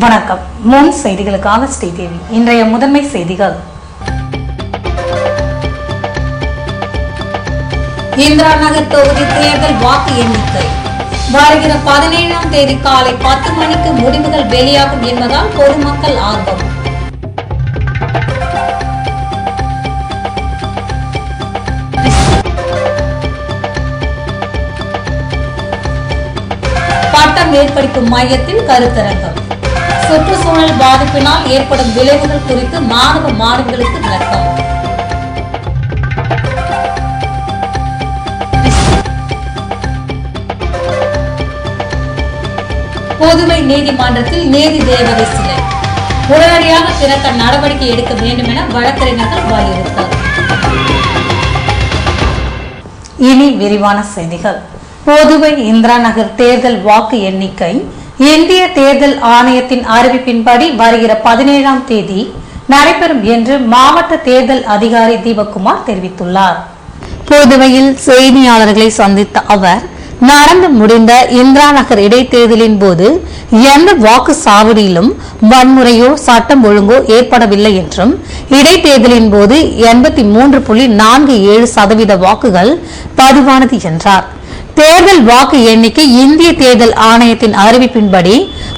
வணக்கம். முன் செய்திகளுக்காக ஸ்ரீதேவி. இன்றைய முதன்மை செய்திகள். இந்திரா நகர் தொகுதி தேர்தல் வாக்கு எண்ணிக்கை வருகிற 17ஆம் தேதி காலை 10 மணிக்கு முடிவுகள் வெளியாகும் என்பதால் பொதுமக்கள் ஆர்வம். பட்ட மேற்படிப்பு மையத்தில் கருத்தரங்கம். சுற்றுச்சூழல் பாதிப்பினால் ஏற்படும் விளைவுகள் குறித்து மாணவ மாணவிகளுக்கு விளக்கம். புதுவை நீதிமன்றத்தில் நீதி தேவதை சிலை உடனடியாக திறக்க நடவடிக்கை எடுக்க வேண்டும் என வழக்கறிஞர்கள் வலியுறுத்தல். இனி விரிவான செய்திகள். புதுவை இந்திரா நகர் தேர்தல் வாக்கு எண்ணிக்கை இந்திய தேர்தல் ஆணையத்தின் அறிவிப்பின்படி வருகிற 17ஆம் தேதி நடைபெறும் என்று மாவட்ட தேர்தல் அதிகாரி தீபக்குமார் தெரிவித்துள்ளார். புதுவையில் செய்தியாளர்களை சந்தித்த அவர், நடந்து முடிந்த இந்திரா நகர் இடைத்தேர்தலின் போது எந்த வாக்கு சாவடியிலும் வன்முறையோ சட்டம் ஒழுங்கோ ஏற்படவில்லை என்றும், இடைத்தேர்தலின் போது 83.47% வாக்குகள் பதிவானது என்றார். தேர்தல் வாக்கு எண்ணிக்கை இந்திய தேர்தல் ஆணையத்தின் அறிவிப்பின்படி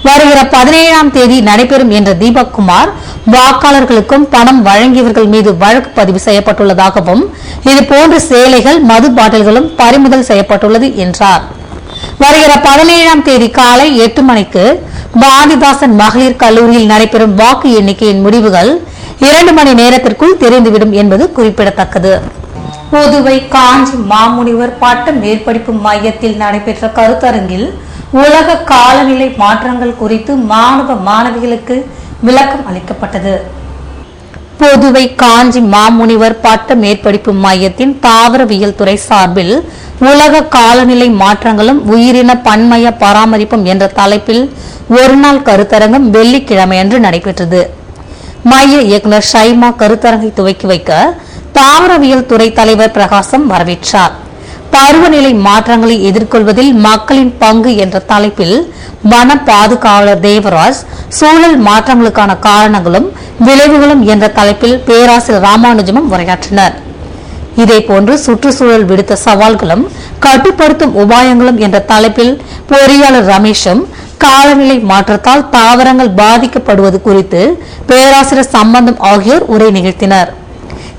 வருகிற 17ஆம் தேதி நடைபெறும் என்ற தீபக்குமார், வாக்காளர்களுக்கும் பணம் வழங்கியவர்கள் மீது வழக்கு பதிவு செய்யப்பட்டுள்ளதாகவும், இதுபோன்ற சேலைகள் மது பாட்டில்களும் பறிமுதல் செய்யப்பட்டுள்ளது என்றார். வருகிற 17ஆம் தேதி காலை 8 மணிக்கு பாரதிதாசன் மகளிர் கல்லூரியில் நடைபெறும் வாக்கு எண்ணிக்கையின் முடிவுகள் 2 மணி நேரத்திற்குள் தெரிந்துவிடும் என்பது குறிப்பிடத்தக்கது. புதுவை காஞ்சி மாமுனிவர் பட்ட மேற்படிப்பு மையத்தில் நடைபெற்ற கருத்தரங்கில் உலக காலநிலை மாற்றங்கள் குறித்து மாணவ மாணவிகளுக்கு விளக்கம் அளிக்கப்பட்டது. புதுவை காஞ்சி மாமுனிவர் பட்ட மேற்படிப்பு மையத்தின் தாவரவியல் துறை சார்பில் உலக காலநிலை மாற்றங்களும் உயிரின பன்மய பராமரிப்பும் என்ற தலைப்பில் ஒருநாள் கருத்தரங்கம் வெள்ளிக்கிழமையன்று நடைபெற்றது. மைய இயக்குநர் ஷைமா கருத்தரங்கை துவக்கி வைக்க தாவரவியல் துறை தலைவர் பிரகாசம் வரவேற்றார். பருவநிலை மாற்றங்களை எதிர்கொள்வதில் மக்களின் பங்கு என்ற தலைப்பில் வன பாதுகாவலர் தேவராஜ் சூழல் மாற்றங்களுக்கான காரணங்களும் விளைவுகளும் என்ற தலைப்பில் பேராசிரியர் ராமானுஜமும் உரையாற்றினர். இதேபோன்று சுற்றுச்சூழல் விடுத்த சவால்களும் கட்டுப்படுத்தும் உபாயங்களும் என்ற தலைப்பில் பொறியாளர் ரமேஷும் காலநிலை மாற்றத்தால் தாவரங்கள் பாதிக்கப்படுவது குறித்து பேராசிரியர் சம்பந்தம் ஆகியோர் உரை நிகழ்த்தினர்.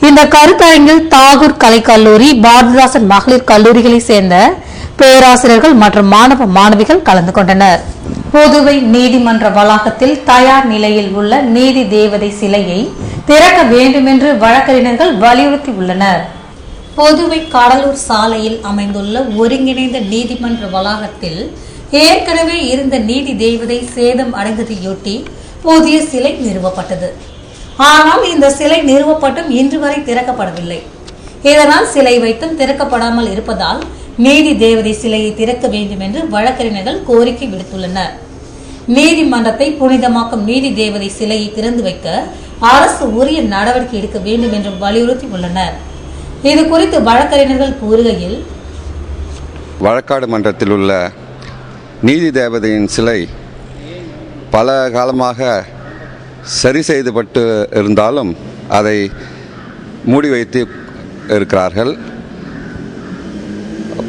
இந்த கருத்தரங்கில் தாகூர் கலைக்கல்லூரி, பாரதிதாசன் மகளிர் கல்லூரிகளை சேர்ந்த பேராசிரியர்கள் மற்றும் மாணவ மாணவிகள் கலந்து கொண்டனர். புதுவை நீதிமன்ற வளாகத்தில் தயார் நிலையில் உள்ள நீதி தேவதை சிலையை திறக்க வேண்டும் என்று வழக்கறிஞர்கள் வலியுறுத்தியுள்ளனர். புதுவை கடலூர் சாலையில் அமைந்துள்ள ஒருங்கிணைந்த நீதிமன்ற வளாகத்தில் ஏற்கனவே இருந்த நீதி தேவதை சேதம் அடைந்ததையொட்டி புதிய சிலை நிறுவப்பட்டது. ஆனால் இந்த சிலை நிறுவப்பட்டும் இன்று வரை திறக்கப்படவில்லை. இதனால் சிலை வைத்தும் திறக்கப்படாமல் இருப்பதால் நீதி தேவதை சிலையை திறக்க வேண்டும் என்று வழக்கறிஞர்கள் கோரிக்கை விடுத்துள்ளனர். நீதிமன்றத்தை புனிதமாக்கும் நீதி தேவதை சிலையை திறந்து வைக்க அரசு உரிய நடவடிக்கை எடுக்க வேண்டும் என்று வலியுறுத்தி உள்ளனர். இது குறித்து வழக்கறிஞர்கள் கூறுகையில், வழக்காடு மன்றத்தில் உள்ள நீதி தேவதையின் சிலை பல காலமாக சரி செய்துபட்டு இருந்தாலும் அதை மூடி வைத்து இருக்கிறார்கள்.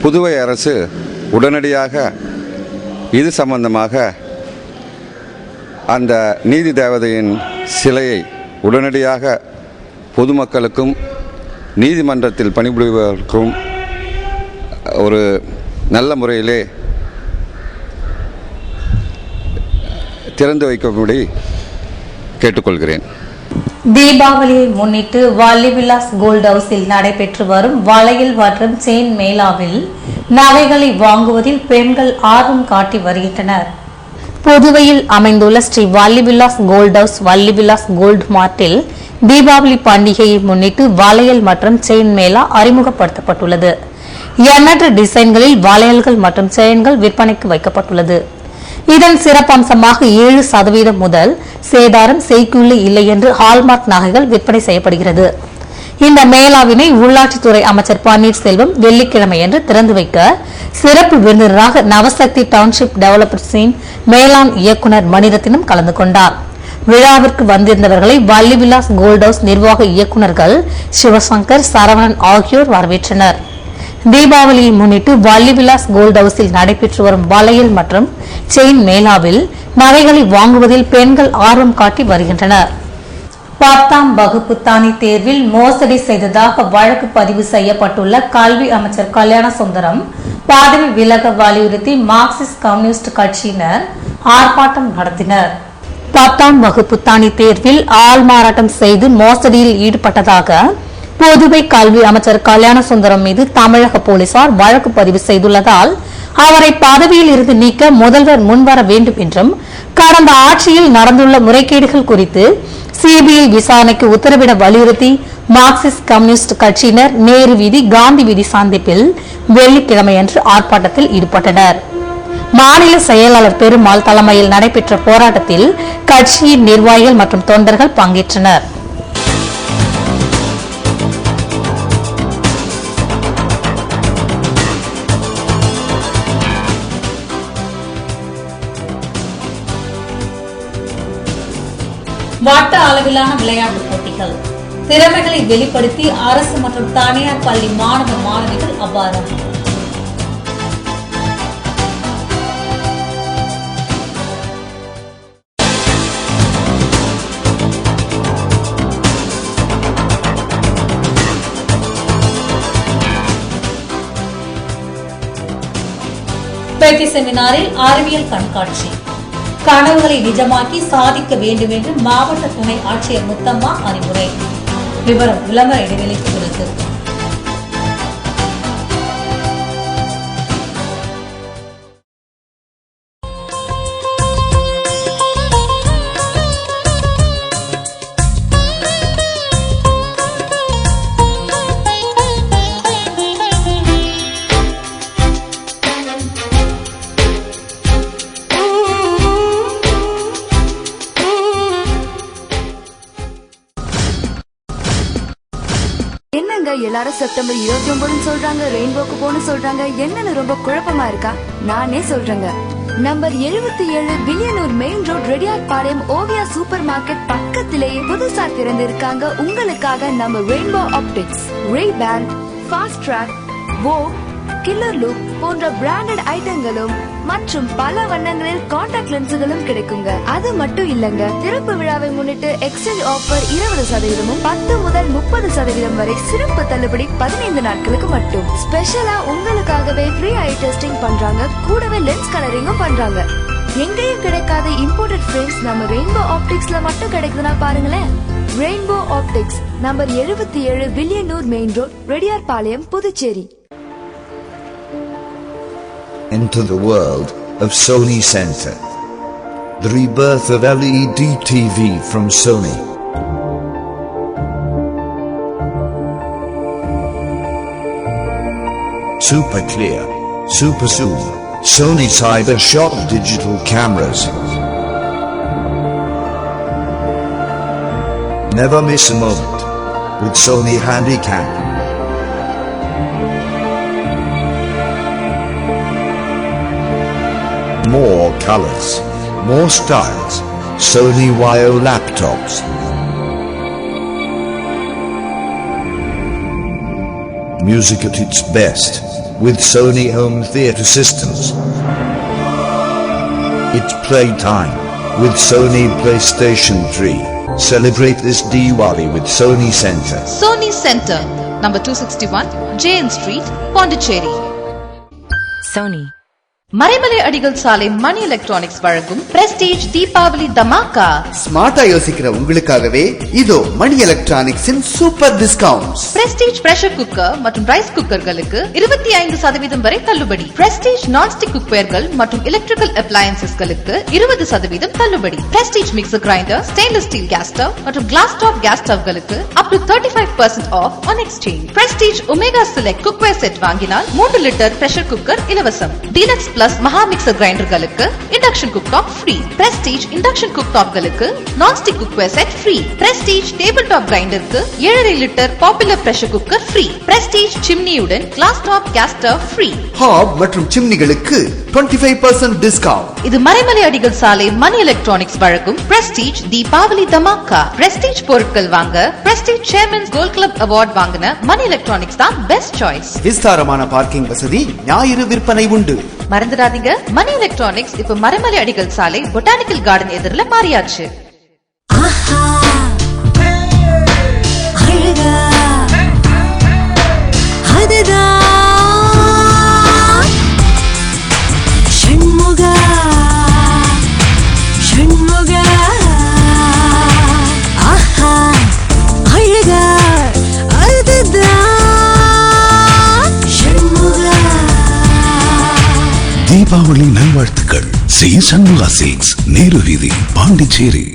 புதுவை அரசு உடனடியாக இது சம்பந்தமாக அந்த நீதி தேவதையின் சிலையை உடனடியாக பொதுமக்களுக்கும் நீதிமன்றத்தில் பணிபுரிபவர்களுக்கும் ஒரு நல்ல முறையிலே திறந்து வைக்கும்படி கேட்டுக்கொள்கிறேன். தீபாவளியை முன்னிட்டு வள்ளி விலாஸ் கோல்ட் ஹவுஸில் நடைபெற்று வரும் வளையல் மற்றும் செயின் மேளாவில் நகைகளை வாங்குவதில் பெண்கள் ஆர்வம் காட்டி வருகின்றனர். புதுவையில் அமைந்துள்ள Sri Valli Vilas gold house Valli Vilas gold மார்ட்டில் தீபாவளி பண்டிகையை முன்னிட்டு வளையல் மற்றும் செயின் மேளா அறிமுகப்படுத்தப்பட்டுள்ளது. எண்ணற்ற டிசைன்களில் வளையல்கள் மற்றும் செயின்கள் விற்பனைக்கு வைக்கப்பட்டுள்ளது. இதன் சிறப்பம்சமாக 7% முதல் சேதாரம் செய்கூலி இல்லை என்று ஹால்மார்க் நகைகள் விற்பனை செய்யப்படுகிறது. இந்த மேளாவினை உள்ளாட்சித்துறை அமைச்சர் பன்னீர்செல்வம் வெள்ளிக்கிழமையன்று திறந்து வைக்க சிறப்பு விருந்தினராக நவசக்தி டவுன்ஷிப் டெவலப்பர்ஸின் மேலாண் இயக்குநர் மணிரத்தினம் கலந்து கொண்டார். விழாவிற்கு வந்திருந்தவர்களை வள்ளி விலாஸ் கோல்ட் ஹவுஸ் நிர்வாக இயக்குநர்கள் சிவசங்கர், சரவணன் ஆகியோர் வரவேற்றனர். தீபாவளியை முன்னிட்டு வள்ளி விலாஸ் கோல்ட் ஹவுஸில் நடைபெற்று வரும் வளையல் மற்றும் செயின் மேளாவில் நகைகளை வாங்குவதில் பெண்கள் ஆர்வம் காட்டி வருகின்றனர். 10ஆம் வகுப்பு தனி தேர்வில் மோசடி செய்ததாக வழக்கு பதிவு செய்யப்பட்டுள்ள கல்வி அமைச்சர் கல்யாணசுந்தரம் பதவி விலக வலியுறுத்தி மார்க்சிஸ்ட் கம்யூனிஸ்ட் கட்சியினர் ஆர்ப்பாட்டம் நடத்தினர். 10ஆம் வகுப்பு தனி தேர்வில் ஆள்மாறாட்டம் செய்து மோசடியில் ஈடுபட்டதாக புதுவை கல்வி அமைச்சர் கல்யாணசுந்தரம் மீது தமிழக போலீசார் வழக்கு பதிவு செய்துள்ளதால் அவரை பதவியில் இருந்து நீக்க முதல்வர் முன்வர வேண்டும் என்றும் கடந்த ஆட்சியில் நடந்துள்ள முறைகேடுகள் குறித்து சிபிஐ விசாரணைக்கு உத்தரவிட வலியுறுத்தி மார்க்சிஸ்ட் கம்யூனிஸ்ட் கட்சியினர் நேரு வீதி, காந்தி வீதி சந்திப்பில் வெள்ளிக்கிழமையன்று ஆர்ப்பாட்டத்தில் ஈடுபட்டனர். மாநில செயலாளர் பெருமாள் தலைமையில் நடைபெற்ற போராட்டத்தில் கட்சியின் நிர்வாகிகள் மற்றும் தொண்டர்கள் பங்கேற்றனர். வட்ட அளவிலான விளையாட்டுப் போட்டிகள், திறமைகளை வெளிப்படுத்தி அரசு மற்றும் தனியார் பள்ளி மாணவ மாணவிகள் அபாரம். பேட்டி செமினாரில் அறிவியல் கண்காட்சி, கனவுகளை நிஜமாக்கி சாதிக்க வேண்டும் என்று மாவட்ட துணை ஆட்சியர் முத்தம்மா அறிவுரை. விவரம் விளம்பர இடைவெளிக்கு பிறகு. எல்லாரும் செப்டம்பர் 29 சொல்றாங்க, ரெயின்போக்கு போன்னு சொல்றாங்க. என்னன்னு ரொம்ப குழப்பமா இருக்கா? நானே சொல்றேங்க. Number 77 Villianur main road, Reddiarpalayam Oviya super market பக்கத்திலேயே புதுசா திறந்து இருக்காங்க உங்களுக்காக நம்ம rainbow optics. Ray-Ban, Fastrack, Vogue, killer look போன்ற பிராண்டட் ஐட்டங்களும் மற்றும் பல வண்ணங்களில் கான்டாக்ட் லென்ஸுகளும் கிடைக்குங்க. அது மட்டும் இல்லங்க, திறப்பு விழாவை முன்னிட்டு எக்ஸ்சேஞ்ச் ஆஃபர் 20% 10 முதல் 30% வரை சிறப்பு தள்ளுபடி 15 நாட்களுக்கு மட்டும். ஸ்பெஷலா உங்களுக்காகவே ஃப்ரீ ஐ டெஸ்டிங் பண்றாங்க, கூடவே லென்ஸ் கலரிங்கும் பண்றாங்க. எங்கேயும் கிடைக்காத இம்போர்ட்டட் ஃப்ரேம்ஸ் நம்ம ரெயின்போ ஆப்டிக்ஸ்ல மட்டும் கிடைக்குதுன்னா பாருங்களேன். Rainbow optics, number 77 Villianur main road, Reddiarpalayam, Puducherry. Enter the world of Sony Center. The rebirth of LED TV from Sony. Super clear, super zoom, Sony Cyber Shot digital cameras. Never miss a moment with Sony Handycam. More colors, more styles, Sony Vaio laptops. Music at its best with Sony home theater systems. It's playtime with Sony PlayStation 3. Celebrate this Diwali with Sony Center. Sony Center, number 261, JN Street, Pondicherry. Sony. Maraimalai Adigal சாலை Mani electronics வழங்கும் prestige Deepavali தமாக்கா. ஸ்மார்ட்டா யோசிக்கிற உங்களுக்காகவே இதோ மணி எலக்ட்ரானிக்ஸின் super discounts. Prestige pressure cooker மற்றும் rice குக்கர்களுக்கு 25% வரை தள்ளுபடி. பிரஸ்டீஜ் நான்ஸ்டிக் குக்வேர்கள் மற்றும் எலக்ட்ரிக்கல் அப்ளையன்சஸ்களுக்கு 20% தள்ளுபடி. Prestige mixer grinder, stainless steel gas stove மற்றும் கிளாஸ் டாப் கேஸ் ஸ்டவ்களுக்கு up to 35% off on exchange. Prestige Omega select cookware set வாங்கினால் 3 லிட்டர் பிரஷர் குக்கர் இலவசம். டீலக்ஸ் பிளஸ் மகா மிக்சர் கிரைண்டர்களுக்கு induction cook top free. Prestige induction cook டாப்களுக்கு nonstick cookware set free. Prestige table top கிரைண்டருக்கு 7.5 litre popular pressure cooker free. Prestige சிம்னியுடன் glass top gas stove free. Hob மற்றும் சிம்னிகளுக்கு 25% discount. இது மறைமலை அடிகள் சாலை மணி எலக்ட்ரானிக்ஸ் வழங்கும் பிரஸ்டீஜ் தீபாவளி தமாக்கா. பிரஸ்டீஜ் பொருட்கள் வாங்க Prestige chairman's gold club award வாங்கின மணி எலக்ட்ரானிக்ஸ் தான் பெஸ்ட் சாய்ஸ். விஸ்தாரமான பார்க்கிங் வசதி, ஞாயிறு விற்பனை உண்டு. மறந்துடாதீங்க, மணி எலக்ட்ரானிக்ஸ் இப்ப மறைமலை அடிகள் சாலை பொட்டானிக்கல் கார்டன் எதிரில மாறியாச்சு. தீபாவளி நல்வாழ்த்துக்கள். சி சண்முகா சில்க்ஸ், நேரு வீதி, பாண்டிச்சேரி.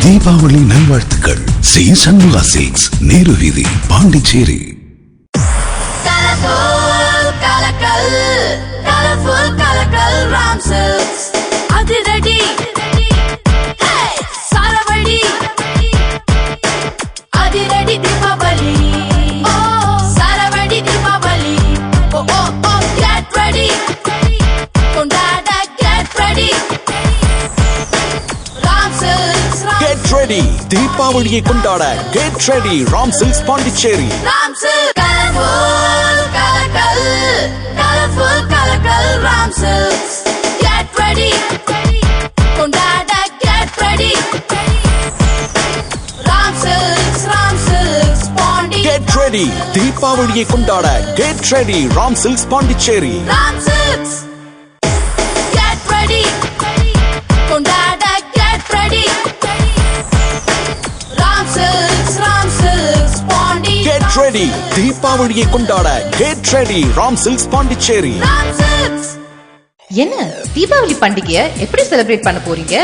தீபாவளி நல்வாழ்த்துக்கள். சி சண்முகா சில்க்ஸ், நேரு வீதி, பாண்டிச்சேரி. தீபாவளியை கொண்டாட get ready Ram silks Pondicherry. Get ready தீபாவளியை கொண்டாட get ready Ram silks Pondicherry. Ready தீபாவளியை கொண்டாட get ready Ram silks Pondicherry. என்ன தீபாவளி பண்டிகையை எப்படி செலிப்ரேட் பண்ண போறீங்க?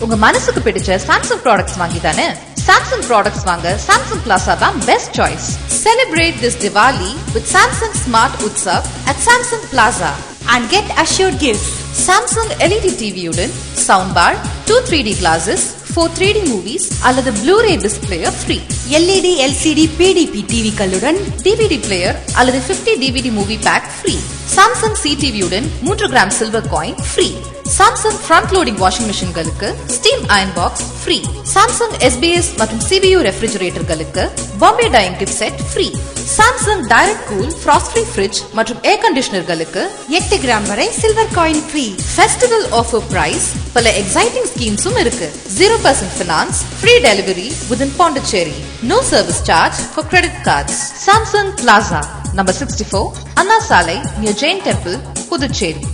உங்க மனசுக்கு பிடிச்ச சாம்சங் ப்ராடக்ட்ஸ் வாங்கி தானே. சாம்சங் ப்ராடக்ட்ஸ் வாங்க சாம்சங் பிளாசா தான் best choice. Celebrate this Diwali with Samsung Smart Utsav at Samsung Plaza and get assured gifts. Samsung LED TV-உடன் soundbar, 2 3D glasses, 4 3D movies அல்லது Blu-ray display free. LED LCD PDP TV-களுடன் DVD player அல்லது 50 DVD movie pack free. Samsung CTV-உடன் 3 gram silver coin free. Samsung front loading washing machine-களுக்கு steam iron box free. Samsung SBS மற்றும் CBU refrigerator-களுக்கு Bombay dyeing kit set free. Samsung direct cool frost free fridge மற்றும் air conditioner-களுக்கு 8 gram வரை silver coin free. Festival offer price பல exciting schemes-உம் இருக்கு. 0% finance, free delivery within Pondicherry. No service charge for credit cards. Samsung Plaza, number 64, Anna Salai, near Jain Temple, Puducherry.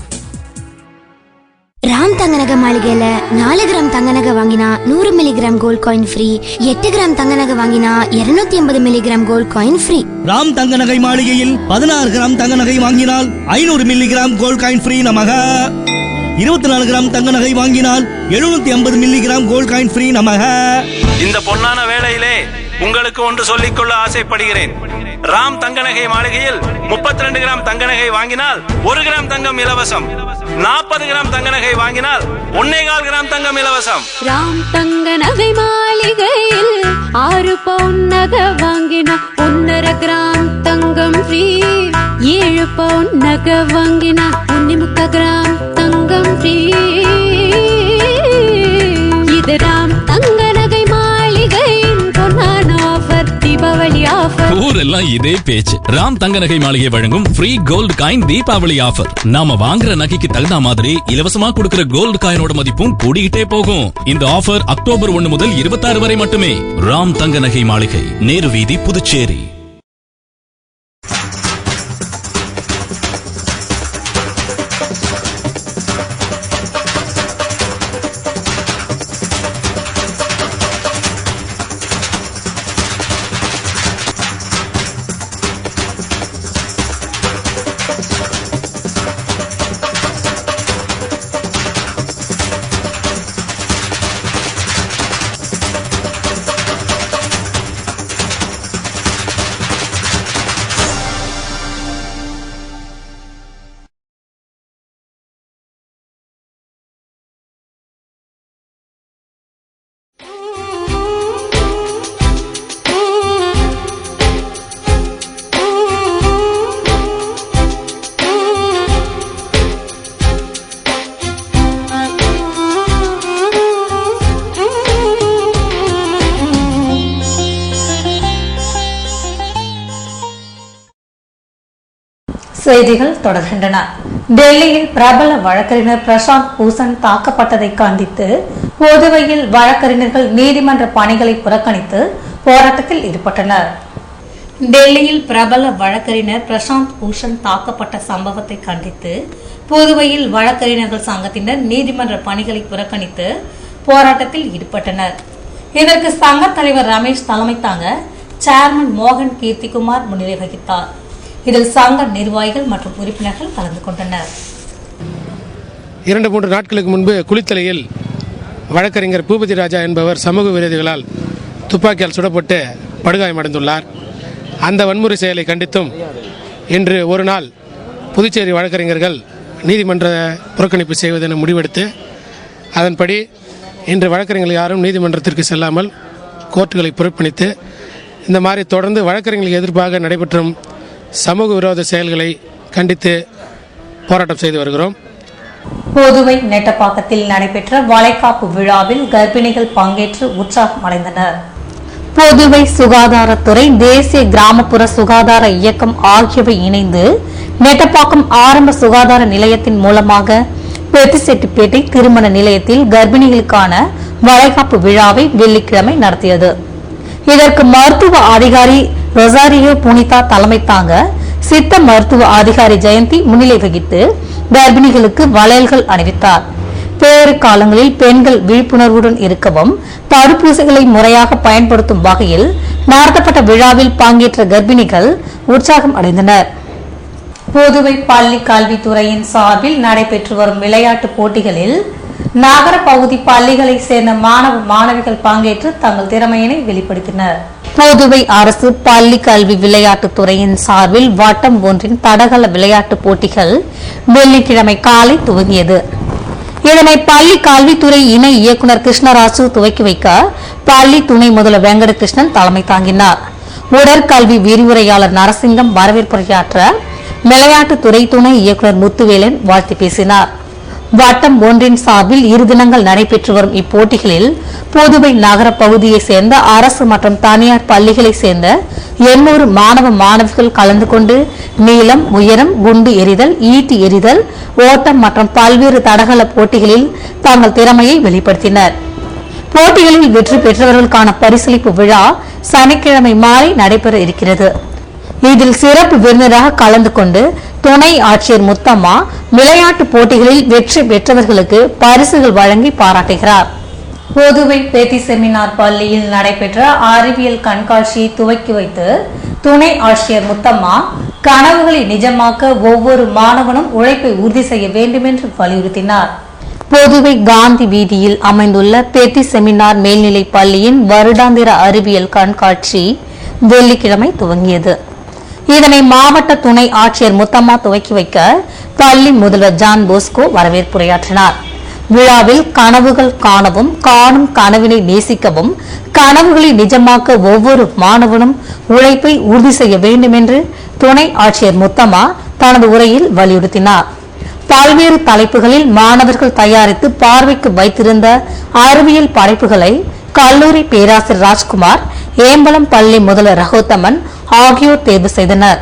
Ram தங்க நகை மாளிகையில 4 gram தங்க நகை வாங்கினா 100 milligram gold coin free. 8 gram தங்க நகை வாங்கினா 280 milligram gold coin free. Ram தங்க நகை மாளிகையில் 16 கிராம் தங்க நகை வாங்கினால் 500 மில்லிகிராம் கோல்ட் காயின் ஃப்ரீ நமக. 24 கிராம் தங்க நகை வாங்கினால் 750 மில்லிகிராம் கோல்ட் காயின் ஃப்ரீ நமக. இந்த பொன்னான வேளையிலே உங்களுக்கு ஒன்று சொல்லிக்கொள்ள ஆசைப்படுகிறேன். ராம் தங்க நகை மாளிகையில் 32 கிராம் தங்க நகை வாங்கினால் 1 கிராம் தங்கம் இலவசம். 40 கிராம் தங்க நகை வாங்கினால் 1.25 கிராம் தங்கம் இலவசம். ராம் தங்க நகை மாளிகையில் 6 பவுன் நகை வாங்கினா 1.5 கிராம் தங்கம் ஃப்ரீ. 7 பவுன் நகை வாங்கினா 1.25 கிராம் தங்கம் ஃப்ரீ. இது ராம் தங்க நகை மாளிகையின் பொன்னான ஆஃபர், தீபாவளி ஆஃபர். ஊரெல்லாம் இதே பேச்சு. ராம் தங்க நகை மாளிகை வழங்கும் free gold coin Deepavali offer. நாம வாங்குற நகைக்கு தகுந்த மாதிரி இலவசமா கொடுக்கிற கோல்டு காயினோட மதிப்பும் கூடிக்கிட்டே போகும். இந்த ஆஃபர் அக்டோபர் 1 முதல் 26 வரை மட்டுமே. ராம் தங்க நகை மாளிகை, நேரு வீதி, புதுச்சேரி. செய்திகள் தொடர்கின்றன. டெல்லியில் பிரபல வழக்கறிஞர் பிரசாந்த் பூஷன் தாக்கப்பட்டதை கண்டித்து புதுவையில் வழக்கறிஞர்கள் நீதிமன்ற பணிகளை புறக்கணித்து போராட்டத்தில் ஈடுபட்டனர். டெல்லியில் பிரபல வழக்கறிஞர் பிரசாந்த் பூஷன் தாக்கப்பட்ட சம்பவத்தை கண்டித்து புதுவையில் வழக்கறிஞர்கள் சங்கத்தினர் நீதிமன்ற பணிகளை புறக்கணித்து போராட்டத்தில் ஈடுபட்டனர். இதற்கு சங்க தலைவர் ரமேஷ் தலைமை தாங்க சேர்மன் மோகன் கீர்த்திகுமார் முன்னிலை வகித்தார். இதில் சங்க நிர்வாகிகள் மற்றும் உறுப்பினர்கள் கலந்து கொண்டனர். 2-3 நாட்களுக்கு முன்பு குளித்தலையில் வழக்கறிஞர் பூபதி ராஜா என்பவர் சமூக விரோதிகளால் துப்பாக்கியால் சுடப்பட்டு படுகாயமடைந்துள்ளார். அந்த வன்முறை செயலை கண்டித்தும் இன்று ஒரு நாள் புதுச்சேரி வழக்கறிஞர்கள் நீதிமன்ற புறக்கணிப்பு செய்வதென முடிவெடுத்து அதன்படி இன்று வழக்கறிஞர்கள் யாரும் நீதிமன்றத்திற்கு செல்லாமல் கோர்ட்டுகளை புறக்கணித்து இந்த மாதிரி தொடர்ந்து வழக்கறிஞர்களுக்கு எதிர்ப்பாக நடைபெற்றும் சமூக விரோத செயல்களை கண்டித்து போராட்டம் செய்து வருகிறோம். புதுவை நெட்டப்பாக்கத்தில் நடைபெற்ற வளைகாப்பு விழாவில் கர்ப்பிணிகள் பங்கேற்று உற்சாகம் அடைந்தனர். புதுவை சுகாதாரத்துறை, தேசிய கிராமப்புற சுகாதார இயக்கம் ஆகியவை இணைந்து நெட்டப்பாக்கம் ஆரம்ப சுகாதார நிலையத்தின் மூலமாக பெத்திசெட்டிப்பேட்டை திருமண நிலையத்தில் கர்ப்பிணிகளுக்கான வளைகாப்பு விழாவை வெள்ளிக்கிழமை நடத்தியது. இதற்கு மருத்துவ அதிகாரி ரொசாரியோ புனிதா தலைமை தாங்க சித்த மருத்துவ அதிகாரி ஜெயந்தி முன்னிலை வகித்து கர்ப்பிணிகளுக்கு வளையல்கள் அணிவித்தார். பேறு காலங்களில் பெண்கள் விழிப்புணர்வுடன் இருக்கவும் தடுப்பூசிகளை முறையாக பயன்படுத்தும் வகையில் நடத்தப்பட்ட விழாவில் பங்கேற்ற கர்ப்பிணிகள் உற்சாகம் அடைந்தனர். புதுவை பள்ளி கல்வித்துறையின் சார்பில் நடைபெற்று வரும் விளையாட்டுப் போட்டிகளில் நகர பகுதி பள்ளிகளை சேர்ந்த மாணவ மாணவிகள் பங்கேற்று தங்கள் திறமையினை வெளிப்படுத்தினர். புதுவை அரசு பள்ளி கல்வி விளையாட்டுத் துறையின் சார்பில் வட்டம் 1 தடகள விளையாட்டுப் போட்டிகள் வெள்ளிக்கிழமை காலை துவங்கியது. இதனை பள்ளி கல்வித்துறை இணை இயக்குநர் கிருஷ்ணராசு துவக்கி வைக்க பள்ளி துணை முதல்வர் வெங்கடகிருஷ்ணன் தலைமை தாங்கினார். உடற்கல்வி விரிவுரையாளர் நரசிங்கம் வரவேற்புரையாற்ற விளையாட்டுத்துறை துணை இயக்குநர் முத்துவேலன் வாழ்த்து பேசினார். வட்டம் 1 சார்பில் 2 தினங்கள் நடைபெற்று வரும் இப்போட்டிகளில் புதுவை நகர பகுதியை சேர்ந்த அரசு மற்றும் தனியார் பள்ளிகளை சேர்ந்த 800 மாணவ மாணவிகள் கலந்து கொண்டு நீளம், உயரம், குண்டு எறிதல், ஈட்டி எறிதல், ஓட்டம் மற்றும் பல்வேறு தடகள போட்டிகளில் தங்கள் திறமையை வெளிப்படுத்தினர். போட்டிகளில் வெற்றி பெற்றவர்களுக்கான பரிசளிப்பு விழா சனிக்கிழமை மாலை நடைபெற இருக்கிறது. இதில் சிறப்பு விருந்தினராக கலந்து கொண்டு துணை ஆட்சியர் முத்தம்மா விளையாட்டு போட்டிகளில் வெற்றி பெற்றவர்களுக்கு பரிசுகள் வழங்கி பாராட்டுகிறார். புதுவை பேத்தி செமினார் பள்ளியில் நடைபெற்ற அறிவியல் கண்காட்சியை துவக்கி வைத்து துணை ஆட்சியர் முத்தம்மா கனவுகளை நிஜமாக்க ஒவ்வொரு மாணவனும் உழைப்பை உறுதி செய்ய வேண்டும் என்று வலியுறுத்தினார். புதுவை காந்தி வீதியில் அமைந்துள்ள பேத்தி செமினார் மேல்நிலை பள்ளியின் வருடாந்திர அறிவியல் கண்காட்சி வெள்ளிக்கிழமை துவங்கியது. இதனை மாவட்ட துணை ஆட்சியர் முத்தம்மா துவக்கி வைக்க பள்ளி முதல்வர் ஜான் போஸ்கோ வரவேற்புரையாற்றினார். விழாவில் கனவுகள் காணவும், காணும் கனவினை நேசிக்கவும், கனவுகளை நிஜமாக்க ஒவ்வொரு மாணவனும் உழைப்பை உறுதி செய்ய வேண்டும் என்று துணை ஆட்சியர் முத்தம்மா தனது உரையில் வலியுறுத்தினார். பல்வேறு தலைப்புகளில் மாணவர்கள் தயாரித்து பார்வைக்கு வைத்திருந்த அறிவியல் படைப்புகளை கல்லூரி பேராசிரியர் ராஜ்குமார், ஏம்பலம் பள்ளி முதல்வர் ரகோத்தமன் ஆகியோர் தேர்வு செய்தனர்.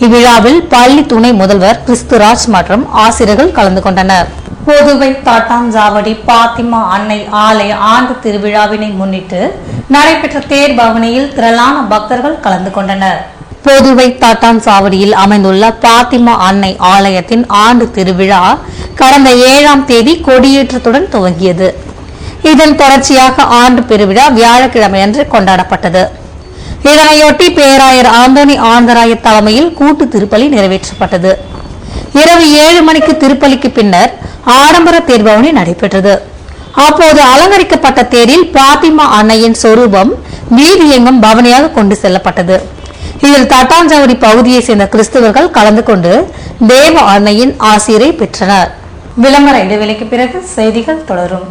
இவ்விழாவில் பள்ளி துணை முதல்வர் கிறிஸ்துராஜ் மற்றும் ஆசிரியர்கள் கலந்து கொண்டனர். புதுவை தாட்டாஞ்சாவடி பாத்திமா அன்னை ஆலய ஆண்டு திருவிழாவினை முன்னிட்டு நடைபெற்ற தேர் பவனியில் திரளான பக்தர்கள் கலந்து கொண்டனர். புதுவை தாட்டாஞ்சாவடியில் அமைந்துள்ள பாத்திமா அன்னை ஆலயத்தின் ஆண்டு திருவிழா கடந்த 7ஆம் தேதி கொடியேற்றத்துடன் துவங்கியது. இதன் தொடர்ச்சியாக ஆண்டு பெருவிழா வியாழக்கிழமையன்று கொண்டாடப்பட்டது. இதனையொட்டி பேராயர் ஆந்தோனி ஆந்தராயர் தலைமையில் கூட்டு திருப்பலி நிறைவேற்றப்பட்டது. இரவு 7 மணிக்கு திருப்பலிக்கு பின்னர் ஆடம்பர தேர்பவனி நடைபெற்றது. அப்போது அலங்கரிக்கப்பட்ட தேரில் பாத்திமா அன்னையின் சொரூபம் வீதியெங்கும் பவனியாக கொண்டு செல்லப்பட்டது. இதில் தட்டாஞ்சாவடி பகுதியை சேர்ந்த கிறிஸ்தவர்கள் கலந்து கொண்டு தேவ அன்னையின் ஆசீரை பெற்றனர். விளம்பர இடைவெளிக்கு பிறகு செய்திகள் தொடரும்.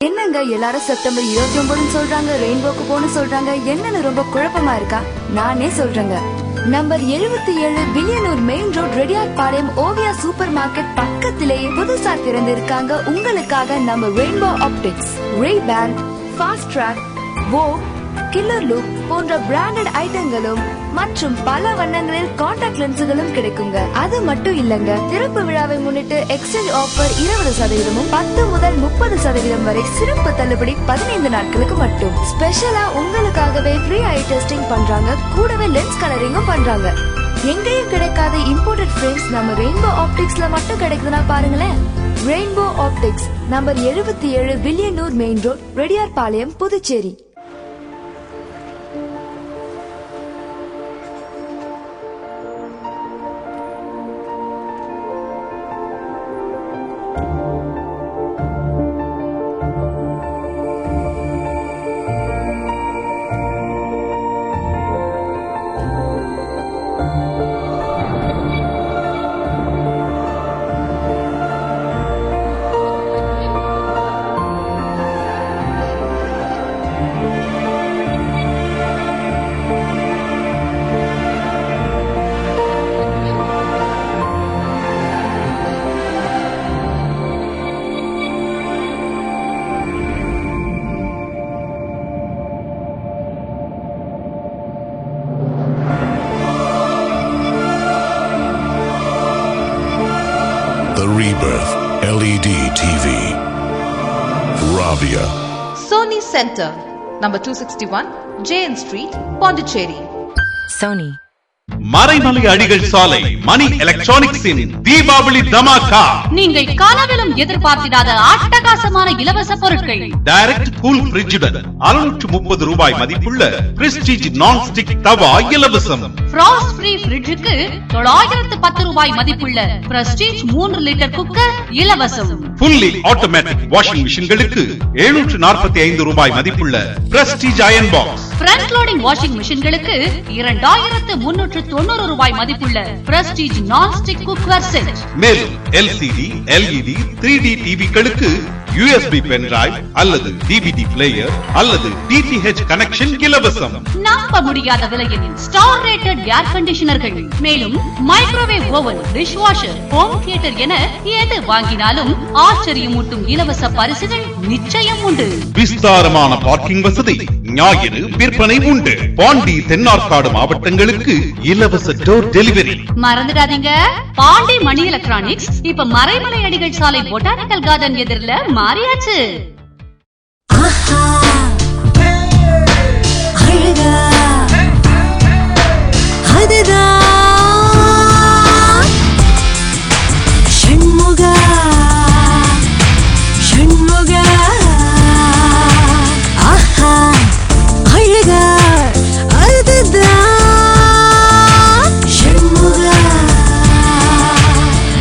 என்னங்க எல்லாரும் செப்டம்பர் 29 சொல்றாங்க, ரெயின்போக்கு போன்னு சொல்றாங்க. என்னன்னு ரொம்ப குழப்பமா இருக்கா? நானே சொல்றேங்க. Number 77 Villianur main road Reddiarpalayam Oviya super market பக்கத்திலேயே புதுசா திறந்திருக்காங்க. உங்களுக்காக நம்ம rainbow optics, Ray-Ban, Fastrack, Vogue, killer look போன்ற பிராண்டட் ஐட்டங்களும் மற்றும் பல வண்ணங்களில் கான்டாக்ட் லென்ஸுகளும் கிடைக்குங்க. அது மட்டும் இல்லங்க, திறப்பு விழாவை முன்னிட்டு எக்ஸ்சேஞ்ச் ஆஃபர் 20% 10 முதல் 30% வரை சிறப்பு தள்ளுபடி 15 நாட்களுக்கு மட்டும். ஸ்பெஷலா உங்களுக்காகவே ஃப்ரீ ஐ டெஸ்டிங் பண்றாங்க, கூடவே லென்ஸ் கலரிங்கும் பண்றாங்க. எங்கேயும் கிடைக்காத இம்போர்ட்டட் ஃப்ரேம்ஸ் நம்ம ரெயின்போ ஆப்டிக்ஸ்ல மட்டும் கிடைக்குதுன்னா பாருங்களேன். Rainbow optics, number 77 Villianur main road Reddiar Palayam, Puducherry. The Rebirth LED TV. Ravia. Sony Center, number 261, JN Street, Pondicherry. Sony. Maraimalai Adigal சாலை மணி எலக்ட்ரானிக்ஸின் தீபாவளி தமாகா. நீங்கள் காலவிலும் எதிர்பார்த்திடாத அட்டகாசமான இலவச பொருட்கள். டைரக்ட் கூல் ஃப்ரிட்ஜுடன் 630 ரூபாய் மதிப்புள்ள பிரஸ்டீஜ் நான்ஸ்டிக் தவா இலவசம். ஃப்ராஸ்ட் ஃப்ரீ ஃப்ரிட்ஜுக்கு 910 ரூபாய் மதிப்புள்ள பிரஸ்டீஜ் 3 லிட்டர் குக்கர் இலவசம். ஃபுல்லி ஆட்டோமேட்டிக் வாஷிங் மிஷின்களுக்கு 745 ரூபாய் மதிப்புள்ள Prestige iron box. Front loading washing மிஷின்களுக்கு 2390 ரூபாய் மதிப்புள்ள பிரஸ்டீஜ் நான்ஸ்டிக் குக்கர் செட். மேலும் எல்சிடி, எல்இடி, 3D டிவிகளுக்கு USB பென் டிரைவ் அல்லது DVD பிளேயர் அல்லது DTH கனெக்ஷன் இலவசம். நம்ப முடியாத விலையில் ஸ்டார் ரேட்டட் ஏர் கண்டிஷனர்கள், மேலும் microwave oven, dish washer, home theatre என எது வாங்கினாலும் ஆச்சரியமூட்டும் இலவச பரிசுகள் நிச்சயம் உண்டு. விஸ்தாரமான பார்க்கிங் வசதி, ஞாயிறு விற்பனை உண்டு. பாண்டி, தென்னார்காடு மாவட்டங்களுக்கு இலவச டோர் டெலிவரி. மறந்துடாதீங்க, பாண்டி மணி எலக்ட்ரானிக்ஸ் இப்ப மறைமலை அடிகள் சாலை பொட்டானிக்கல் கார்டன் எதிரில மாறியாச்சு.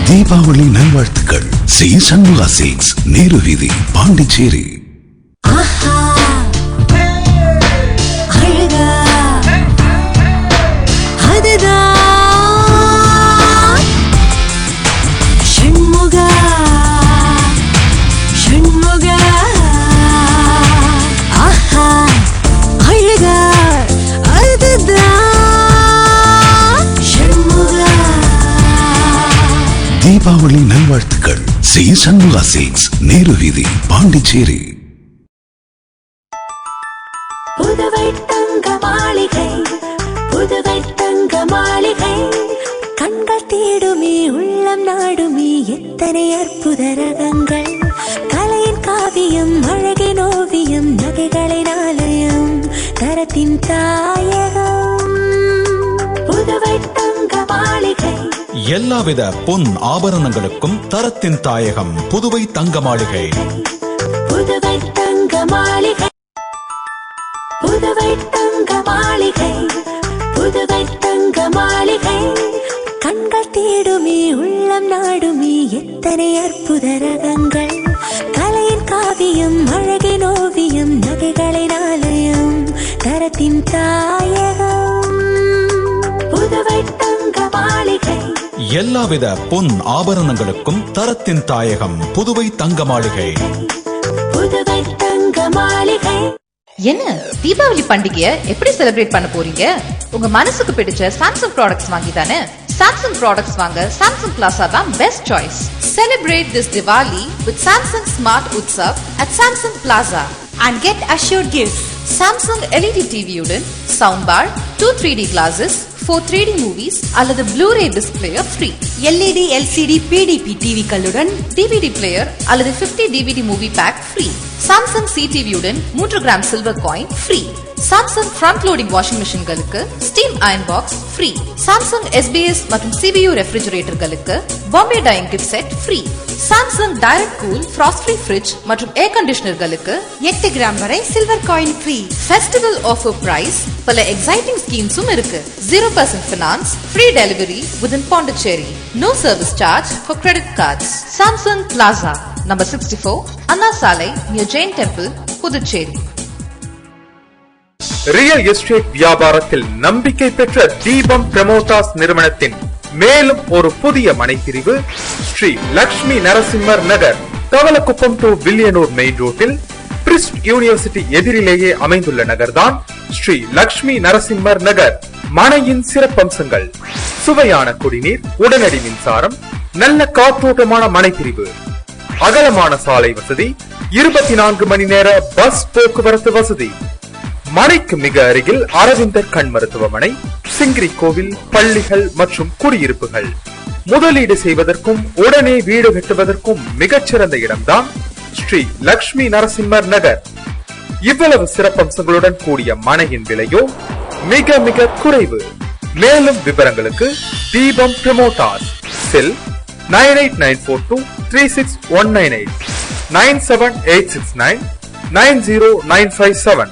தீபாவளி நல்வாழ்த்துக்கள். சி சண்முகா சில்க்ஸ், நேரு வீதி, பாண்டிச்சேரி. தீபாவளி நல்வாழ்த்துக்கள். சி சண்முகா சில்க்ஸ், நேரு வீதி, பாண்டிச்சேரி. புதுவை தங்க மாளிகை, புதுவை தங்க மாளிகை, கண்கள் தேடுமே உள்ளம் நாடுமே எத்தனை அற்புத ரகங்கள். கலையின் காவியம், அழகின் ஓவியம், நகைகளின் ஆலயம், தரத்தின் தாயகம். புதுவை தங்க மாளிகை. எல்லாவித பொன் ஆபரணங்களுக்கும் தரத்தின் தாயகம் புதுவை தங்க மாளிகை. புதுவை தங்க மாளிகை, புதுவை தங்க மாளிகை, புதுவை தங்க மாளிகை, கண்கள் தேடுமே உள்ளம் நாடுமே எத்தனை அற்புத ரகங்கள். கலையின் காவியம், அழகின் ஓவியம், நகைகளின் ஆலயம், தரத்தின் தாயகம். புதுவை தங்க மாளிகை. எல்லாவித பொன் ஆபரணங்களுக்கும் தரத்தின் தாயகம் புதுவை தங்க மாளிகை. புதுவை தங்க மாளிகை. என்ன தீபாவளி பண்டிகையை எப்படி செலிப்ரேட் பண்ண போறீங்க? உங்க மனசுக்கு பிடிச்ச சாம்சங் ப்ராடக்ட்ஸ் வாங்கி தானே. சாம்சங் ப்ராடக்ட்ஸ் வாங்க சாம்சங் பிளாசா தான் best choice. Celebrate this Diwali with Samsung Smart Utsav at Samsung Plaza and get assured gifts. Samsung LED TV உடன் soundbar, 2 3D glasses, 4 3D movies அல்லது Blu-ray display free. LED, LCD, PDP TV களுடன் DVD player அல்லது 50 DVD movie pack free. Samsung CTV உடன் 3 gram silver coin free. Samsung front loading washing machine களுக்கு steam iron box free. Samsung SBS மற்றும் CBU refrigerator களுக்கு Bombay dyeing gift set free. Samsung direct cool frost free fridge மற்றும் air conditioner களுக்கு 8 gram வரை silver coin free. Festival offer price பல exciting schemes இருக்கு. 0% finance, free delivery within Pondicherry. No service charge for credit cards. Samsung Plaza, number 64, Anna Salai, near Jain Temple, Puducherry. Real estate வியாபாரத்தில் நம்பிக்கை பெற்ற தீபம் பிரமோட்டாஸ் நிறுவனத்தின் மேலும் ஒரு புதிய மனைப்பிரிவு ஸ்ரீ லட்சுமி நரசிம்மர் நகர், தவளக்குப்பம் டு வில்லியனூர் மெயின் ரோட்டில் பிரிஸ்ட் யூனிவர்சிட்டி எதிரிலேயே அமைந்துள்ள நகர்தான் ஸ்ரீ லட்சுமி நரசிம்மர் நகர். மனையின் சிறப்பம்சங்கள்: சுவையான குடிநீர், உடனடி மின்சாரம், நல்ல காற்றோட்டமான மனைப்பிரிவு, அகலமான சாலை வசதி, 24 மணி நேர பஸ் போக்குவரத்து வசதி. மனைக்கு மிக அருகில் அரவிந்தர் கண் மருத்துவமனை, சிங்கிரி கோவில், பள்ளிகள் மற்றும் குடியிருப்புகள். முதலீடு செய்வதற்கும் உடனே வீடு கட்டுவதற்கும் மிகச்சிறந்த இடம்தான் ஸ்ரீ லட்சுமி நரசிம்மர் நகர். இவ்வளவு சிறப்பம்சங்களுடன் கூடிய மனையின் விலையோ மிக மிக குறைவு. மேலும் விவரங்களுக்கு தீபம் பிரமோட்டாஸ், செல் 9894236198, 9786990957.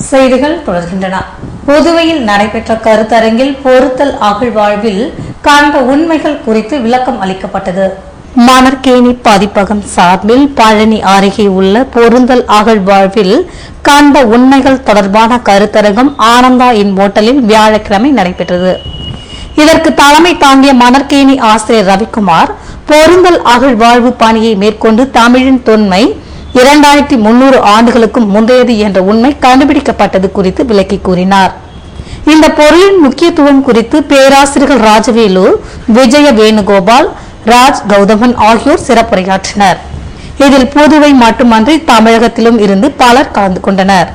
செய்திகள் தொடர்கின்றன. புதுவையில் நடைபெற்ற கருத்தரங்கில் பொருத்தல் அகழ்வாழ்வில் கண்ட உண்மைகள் குறித்து விளக்கம் அளிக்கப்பட்டது. மணற்கேணி பதிப்பகம் சார்பில் பழனி அருகே உள்ள பொருந்தல் அகழ்வாழ்வில் கண்ட உண்மைகள் தொடர்பான கருத்தரங்கம் ஆனந்தா இன் ஹோட்டலில் வியாழக்கிழமை நடைபெற்றது. இதற்கு தலைமை தாங்கிய மணற்கேணி ஆசிரியர் ரவிக்குமார் பொருந்தல் அகழ்வாழ்வு பணியை மேற்கொண்டு தமிழின் தொன்மை 2300 ஆண்டுகளுக்கும் முந்தையது என்ற உண்மை கண்டுபிடிக்கப்பட்டது குறித்து விளக்கி கூறினார். இந்த பொருளின் முக்கியத்துவம் குறித்து பேராசிரியர்கள் ராஜவேலு, விஜய வேணுகோபால், ராஜ் கௌதமன் ஆகியோர் சிறப்புரையாற்றினர். இதில் புதுவை மட்டுமன்றி தமிழகத்திலும் இருந்து பலர் கலந்து கொண்டனர்.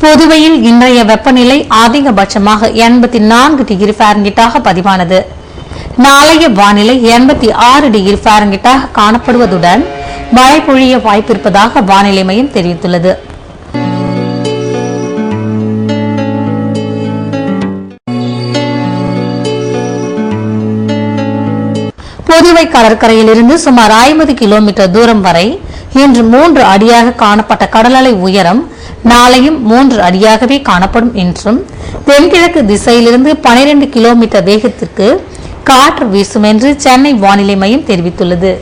புதுவையில் இன்றைய வெப்பநிலை அதிகபட்சமாக 84 டிகிரி ஃபாரன்ஹீட்டாக பதிவானது. நாளைய வானிலை 86 டிகிரி ஃபாரன்ஹீட்டாக காணப்படுவதுடன் மழை பொழிய வாய்ப்பிருப்பதாக வானிலை மையம் தெரிவித்துள்ளது. புதுவை கடற்கரையிலிருந்து சுமார் 50 கிலோமீட்டர் தூரம் வரை இன்று 3 அடியாக காணப்பட்ட கடல் அலை உயரம் நாளையும் 3 அடியாகவே காணப்படும் என்றும் தென்கிழக்கு திசையிலிருந்து 12 கிலோமீட்டர் வேகத்திற்கு காற்று வீசும் என்று சென்னை வானிலை மையம் தெரிவித்துள்ளது.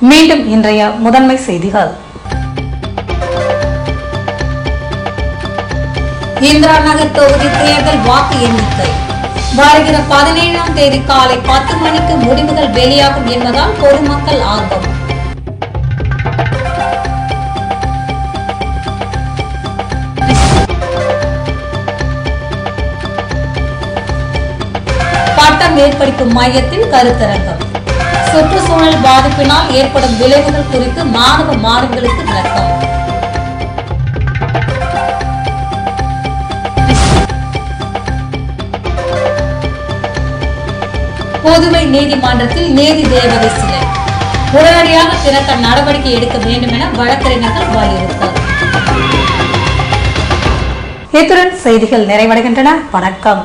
மீண்டும் இன்றைய முதன்மை செய்திகள். இந்திரா நகர் தொகுதி தேர்தல் வாக்கு எண்ணிக்கை வருகிற 17ஆம் தேதி காலை 10 மணிக்கு முடிவுகள் வெளியாகும் என்பதால் பொதுமக்கள் ஆர்வம். பட்ட மேற்படிப்பு மையத்தின் கருத்தரங்கம் சுற்றுச்சூழல் பாதிப்பினால் ஏற்படும் விளைவுகள் குறித்து மாணவ மாணவிகளுக்கு விளக்கம். புதுவை நீதிமன்றத்தில் நீதி தேவதை சிலை உடனடியாக திறக்க நடவடிக்கை எடுக்க வேண்டும் என வழக்கறிஞர்கள் வலியுறுத்தல். இத்துடன் செய்திகள் நிறைவடைகின்றன. வணக்கம்.